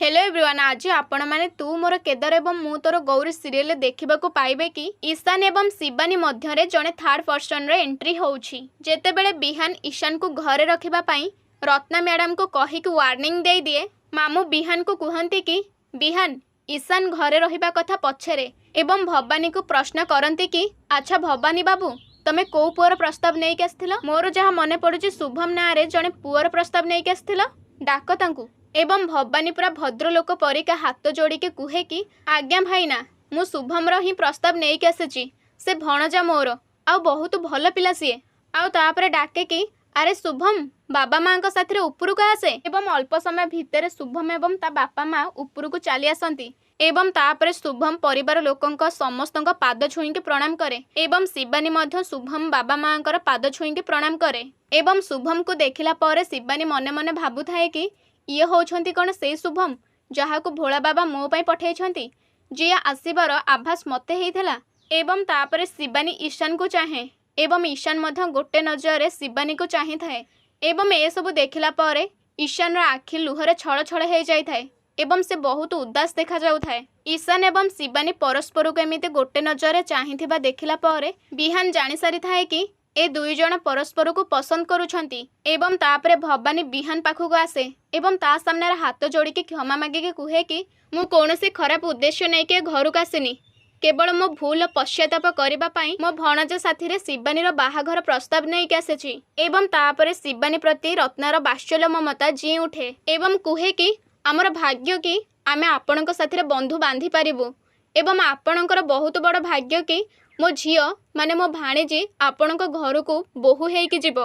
Hello everyone, आज आपण माने तू मोर केदार एवं मु तोर गौरी सीरियल देखा पाइबे कि ईशान एवं शिवानी मध्य जड़े थर्ड पर्सन रे एंट्री होउछि। जेतेबेले बिहान ईशान को घरे रखिबा पई रत्ना मैडम को कही कि वार्निंग दे दिए। मामू बिहान को कहती कि बिहान ईशान घरे रहिबा कथा पछरे एवं भवानी को प्रश्न करती कि अच्छा भवानी बाबू तमे को पुअर प्रस्ताव नहीं आसथिल? मोर जहाँ मन पड़ुछि शुभम ना रे जड़े पुअर प्रस्ताव नहीं आसथिल, डाक तांकू। एवं भवानी पूरा भद्रलोक परिका हाथ जोड़ी के कहे कि आज्ञा भाईना मु शुभम ही प्रस्ताव नहीं आसी, से भणजा मोर आउ बहुत भल पिला सीए। आउ तापरे डाके कि अरे शुभम बाबा माँ साथी उपरକୁ आसे एवं अल्प समय भितर शुभम एवं ता बापा माँ उपरକୁ चली आसती एवं तापरे शुभम परिवार लोकंक समस्तंक पाद छुई के प्रणाम करे एवं शिवानी मध्य शुभम बाबा माँ पाद छुई के प्रणाम करे एवं शुभम को देखिला पर शिवानी मने मने भाबुथाए कि ये होछंती कौन से शुभम जहाँ को भोला बाबा मो पाई पठेइछंती, जी आसीबार आभास मते हेइथला। एवं तापरे शिवानी ईशान को चाहे एवं ईशान मध्य गोटे नजर शिवानी को चाही थाए एवं ए सब देखिला पर ईशान आखि लुहरे छळ छळ हो जाए एवं से बहुत उदास देखा जाउथाए। ईशान एवं शिवानी परस्पर को एमिति गोटे नजर चाहिथिबा देखिला पर बिहान जानि सारी थाए कि ए दुई जन परस्पर को पसंद करुछंती एवं तापरे भवानी बिहान पाखक आसे एवं ता सामने हाथ जोड़ी के क्षमा मागिके कहे कि मु कौनसी खराब उद्देश्य नहीं के घर को आसिनी, केवल मो भूल पश्चाताप करबा पई मो भणजा साथी रे शिवानी बाहाघर प्रस्ताव नहीं के आसेछि। एवं तापरे शिवानी प्रति रत्नार बात्सल्य ममता जी उठे एवं कहे कि आमर भाग्य कि आमे आपणक साथी रे बंधु बांधी पारिबु एवं आपणकर बहुत बड़ भाग्य कि मो झियो माने मो भाणीजी आपणक घर को बोहू हेइकी जीव।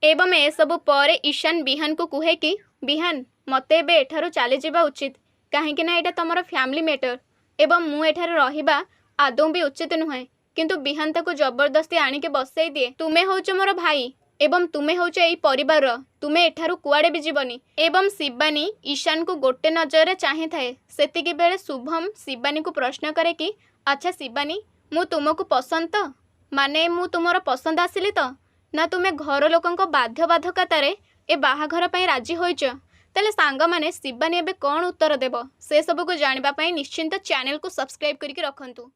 एवं ए सब पर ईशान बिहान को कहे कि बिहान मते एबे एठारु चली जावा उचित, काहेकि ना एटा तमर फैमिली मैटर एवं मु एठारे रहिबा आदौ भी उचित नुहे, किंतु बिहान ताको जबरदस्ती आनिके बसई दिए। तुमे होच मोर भाई एवं तुमे होच एई परिवार, तुमे एठारु कुआडे भी जीवनी। एवं शिवानी ईशान को गोटे नजर चाहे थाए। सेतिकी बेले शुभम शिवानी को प्रश्न करे कि अच्छा शिवानी मु तुमको पसंद तो माने मु तुमर पसंद आसिली तो ना तुमे घर लोकंक बाध्य बाधकतारे ए बाहाघर पई राजी होइच? तेले सांग माने शिवानी एबे कौन उत्तर देव से सबको जानिबा पई निश्चिंत चैनल को सब्सक्राइब करके रखंतु।